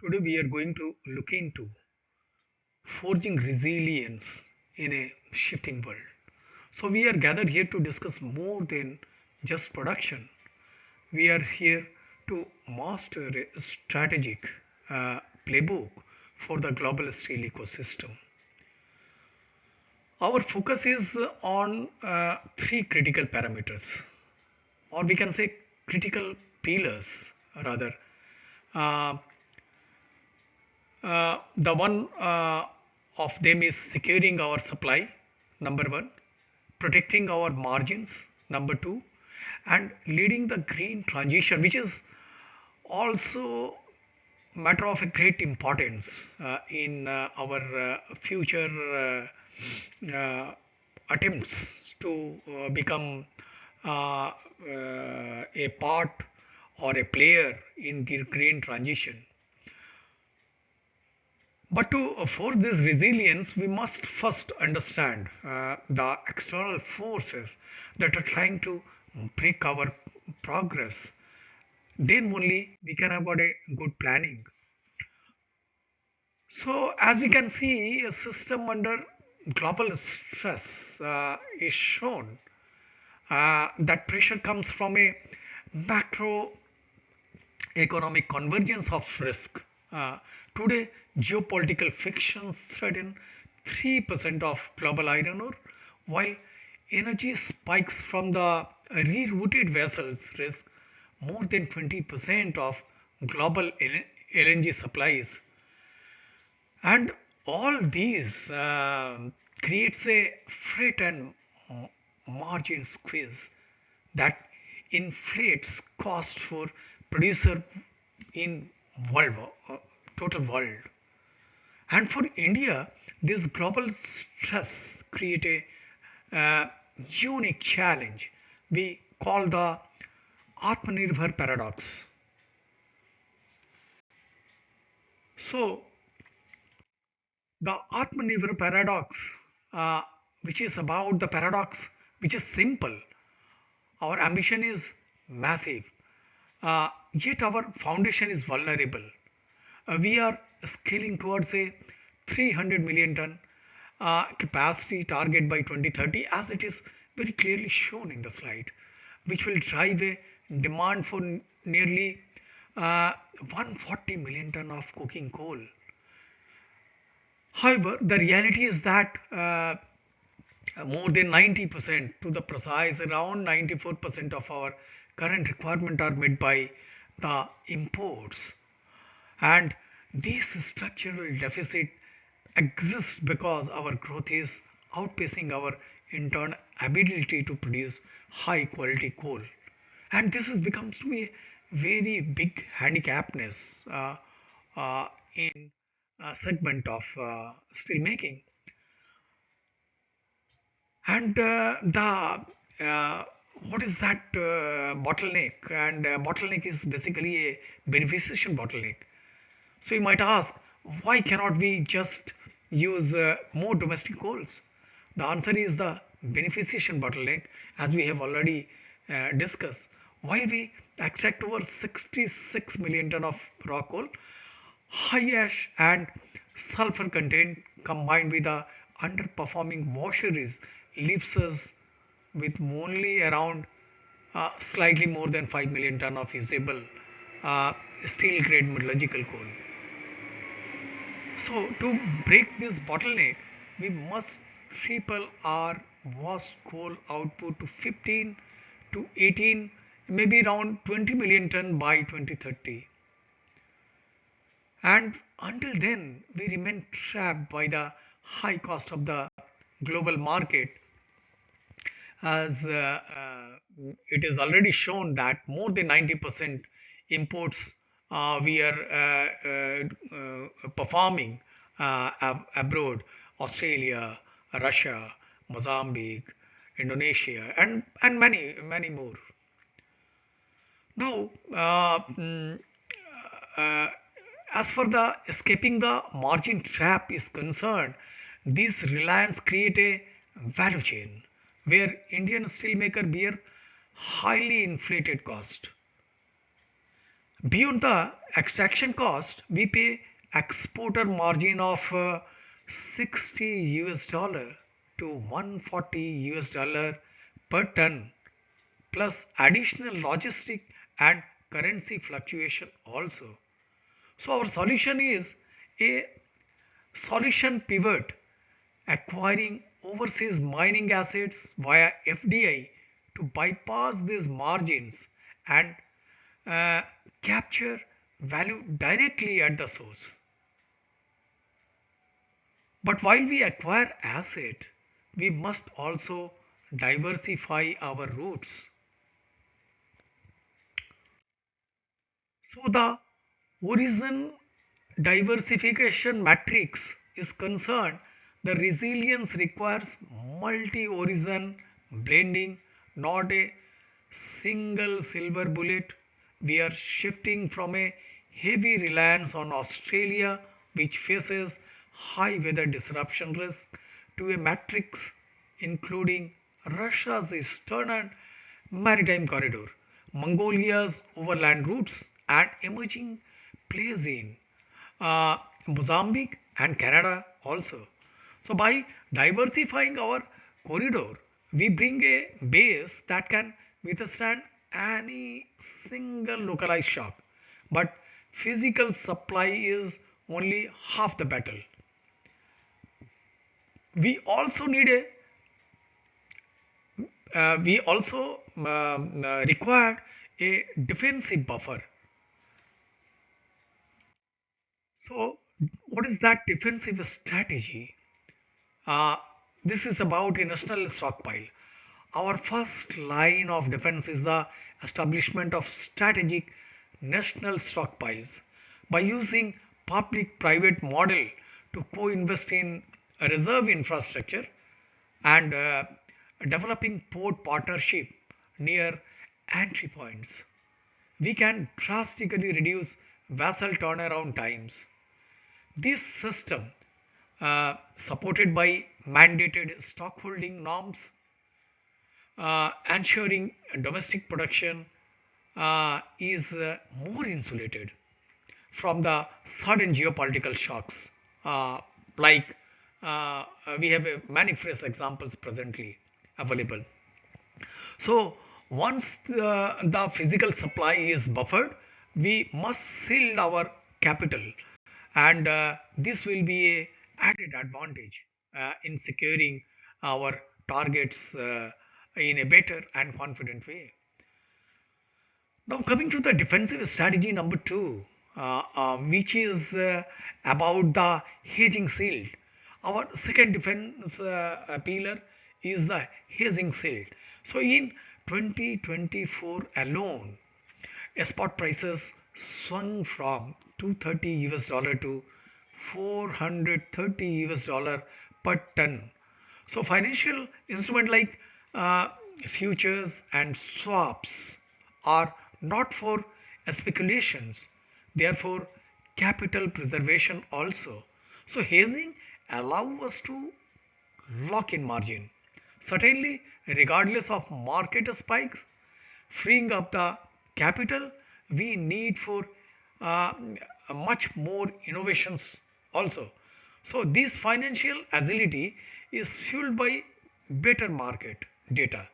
Today we are going to look into forging resilience in a shifting world. So we are gathered here to discuss more than just production. We are here to master a strategic playbook for the global steel ecosystem. Our focus is on three critical parameters, or we can say critical pillars rather. Uh, the one of them is securing our supply, number one, protecting our margins, number two, and leading the green transition, which is also matter of a great importance in our future attempts to become a part or a player in the green transition. But to afford this resilience, we must first understand the external forces that are trying to break our progress. Then only we can have got a good planning. So, as we can see, a system under global stress is shown. That pressure comes from a macroeconomic convergence of risk. Today, geopolitical fictions threaten 3% of global iron ore, while energy spikes from the rerouted vessels risk more than 20% of global LNG supplies. And all these creates a freight and margin squeeze that inflates cost for producer in world total world. And for India, this global stress create a unique challenge we call the Atmanirbhar Paradox. So the Atmanirbhar Paradox, uh, which is about the paradox, which is simple. Our ambition is massive, yet our foundation is vulnerable. We are scaling towards a 300 million ton capacity target by 2030, as it is very clearly shown in the slide, which will drive a demand for nearly 140 million ton of coking coal. However, the reality is that more than 90%, to the precise, around 94% of our current requirement are met by the imports. And this structural deficit exists because our growth is outpacing our internal ability to produce high quality coal. And this has becomes to be a very big handicapness in a segment of steel making. And the what is that bottleneck? And bottleneck is basically a beneficiation bottleneck. So you might ask, why cannot we just use more domestic coals? The answer is the beneficiation bottleneck, as we have already discussed. While we extract over 66 million ton of raw coal, high ash and sulfur content combined with the underperforming washeries leaves us with only around slightly more than 5 million ton of usable uh, steel grade metallurgical coal. So, to break this bottleneck, we must triple our vast coal output to 15 to 18, maybe around 20 million ton by 2030. And until then, we remain trapped by the high cost of the global market, as it is already shown that more than 90% imports we are performing abroad, Australia, Russia, Mozambique, Indonesia, and many more. Now, uh, as for the escaping the margin trap is concerned, this reliance create a value chain where Indian steelmaker bear highly inflated cost Beyond the extraction cost, we pay exporter margin of 60 US dollar to 140 US dollar per ton plus additional logistic and currency fluctuation also. So our solution is a solution pivot, acquiring overseas mining assets via FDI to bypass these margins and uh, capture value directly at the source. But while we acquire asset, we must also diversify our routes. So the origin diversification matrix is concerned, the resilience requires multi-origin blending, not a single silver bullet. We are shifting from a heavy reliance on Australia, which faces high weather disruption risk, to a matrix including Russia's eastern maritime corridor, Mongolia's overland routes, and emerging plays in uh, Mozambique and Canada also. So, by diversifying our corridor, we bring a base that can withstand any single localized shock. But physical supply is only half the battle. We also need a we also require a defensive buffer. So, what is that defensive strategy? Uh, this is about a national stockpile. Our first line of defense is the establishment of strategic national stockpiles. By using public-private model to co-invest in a reserve infrastructure and developing port partnership near entry points, we can drastically reduce vessel turnaround times. This system, supported by mandated stockholding norms, ensuring domestic production is more insulated from the sudden geopolitical shocks. Like we have many fresh examples presently available. So once the physical supply is buffered, we must shield our capital, and this will be a added advantage in securing our targets in a better and confident way. Now, coming to the defensive strategy number two, which is about the hedging shield. Our second defense pillar is the hedging shield. So, in 2024 alone, spot prices swung from 230 US dollar to 430 US dollar per ton. So financial instrument like uh, futures and swaps are not for speculations, they are for capital preservation also. So hedging allow us to lock in margin, certainly regardless of market spikes, freeing up the capital we need for uh, much more innovations also. So this financial agility is fueled by better market data.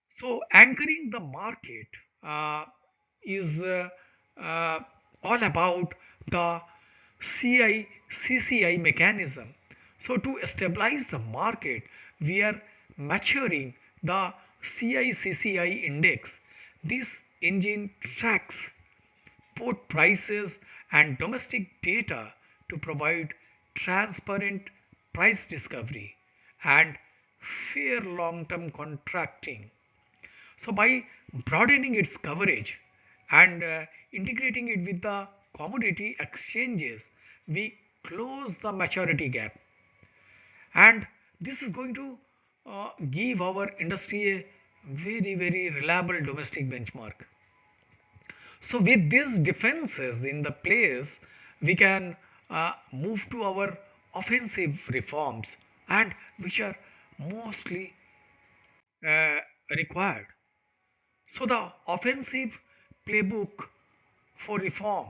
So anchoring the market is uh, all about the CI/CCI mechanism. So to stabilize the market, we are maturing the CI/CCI index. This engine tracks port prices and domestic data to provide transparent price discovery and fair long-term contracting. So by broadening its coverage and integrating it with the commodity exchanges, we close the maturity gap, and this is going to give our industry a very reliable domestic benchmark. So with these defenses in the place, we can move to our offensive reforms, and which are mostly uh, required. So the offensive playbook for reform.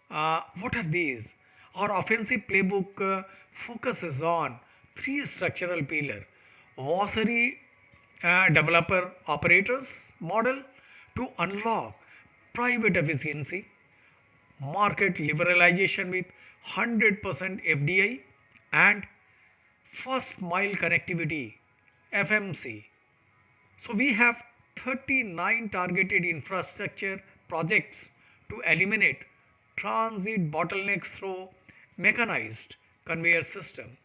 What are these? Our offensive playbook focuses on three structural pillars: washery developer operators model to unlock private efficiency, market liberalization with 100% FDI, and first mile connectivity FMC. So we have 39 targeted infrastructure projects to eliminate transit bottlenecks through mechanized conveyor system.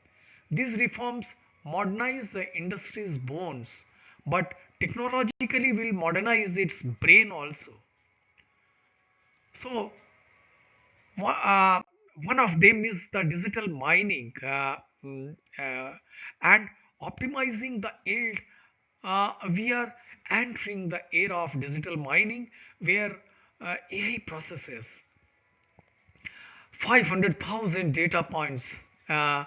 These reforms modernize the industry's bones, but technologically will modernize its brain also. So uh, one of them is the digital mining and optimizing the yield. We are entering the era of digital mining where AI processes 500,000 data points uh,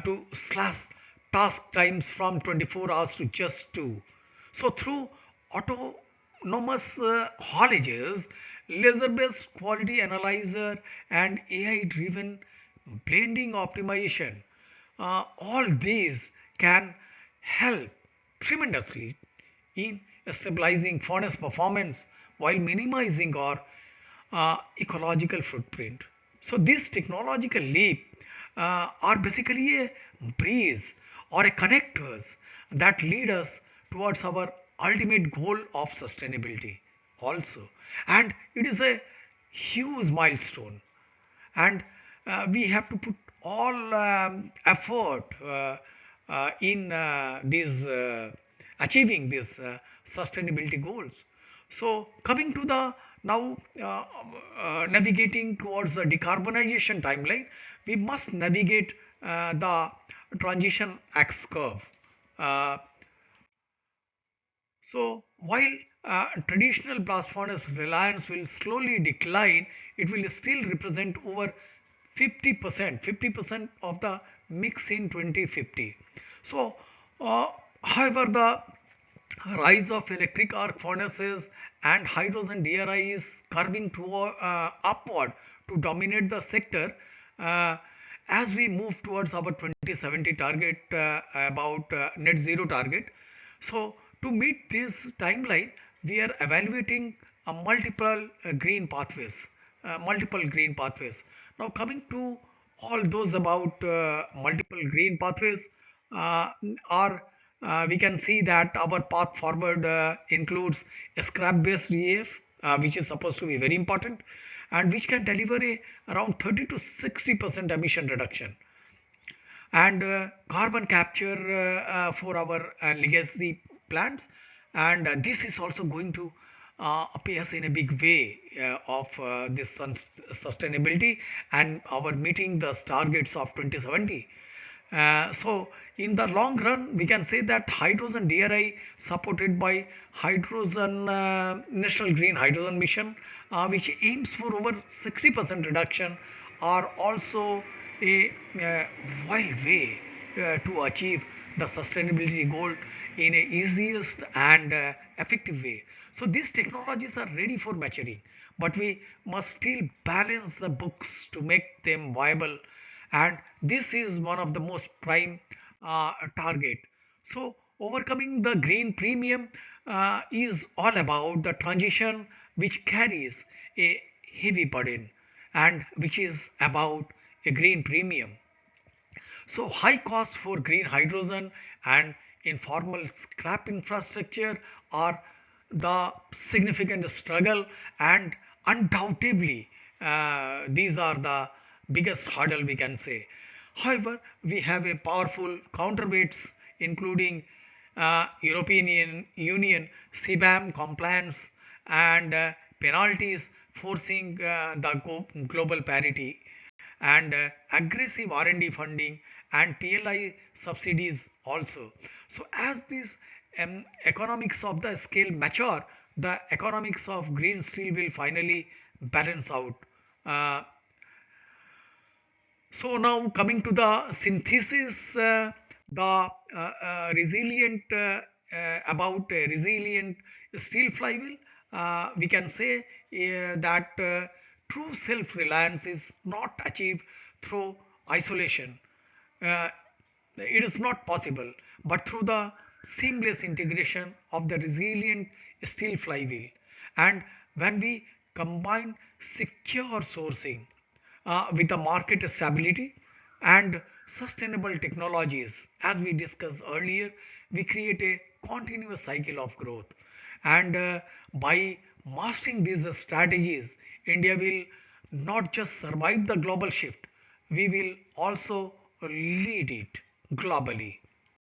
to slash task times from 24 hours to just 2. So, through autonomous haulages, laser based quality analyzer, and AI driven blending optimization, all these can help tremendously in stabilizing furnace performance while minimizing our ecological footprint. So, this technological leap are basically a breeze or a connectors that lead us towards our ultimate goal of sustainability also. And it is a huge milestone, and we have to put all effort in these achieving these sustainability goals. So coming to the now navigating towards the decarbonization timeline, we must navigate the transition X curve. Uh, so while traditional blast furnace reliance will slowly decline, it will still represent over 50% of the mix in 2050. So, uh, however, the rise of electric arc furnaces and hydrogen DRI is curving toward, upward to dominate the sector as we move towards our 2070 target about net zero target. So to meet this timeline, we are evaluating multiple green pathways. Now coming to all those about multiple green pathways uh, are we can see that our path forward includes a scrap-based EAF, which is supposed to be very important, and which can deliver around 30 to 60% emission reduction, and carbon capture for our legacy plants. And this is also going to pay us in a big way of this sustainability and our meeting the targets of 2070. So in the long run, we can say that hydrogen DRI supported by hydrogen National Green Hydrogen Mission, which aims for over 60% reduction, are also a wild way to achieve the sustainability goal in a easiest and effective way. So these technologies are ready for maturing, but we must still balance the books to make them viable, and this is one of the most prime target. So overcoming the green premium is all about the transition which carries a heavy burden and which is about a green premium. So high cost for green hydrogen and informal scrap infrastructure are the significant struggle, and undoubtedly these are the biggest hurdle we can say. However, we have a powerful counterweights including European Union CBAM compliance and penalties forcing the global parity, and aggressive R&D funding and PLI subsidies also. So as these economics of the scale mature, the economics of green steel will finally balance out. Uh, so now coming to the synthesis, the resilient about resilient steel flywheel. we can say that true self-reliance is not achieved through isolation. Uh, it is not possible, but through the seamless integration of the resilient steel flywheel. And when we combine secure sourcing with the market stability and sustainable technologies, as we discussed earlier, we create a continuous cycle of growth. And by mastering these strategies, India will not just survive the global shift, we will also lead it globally.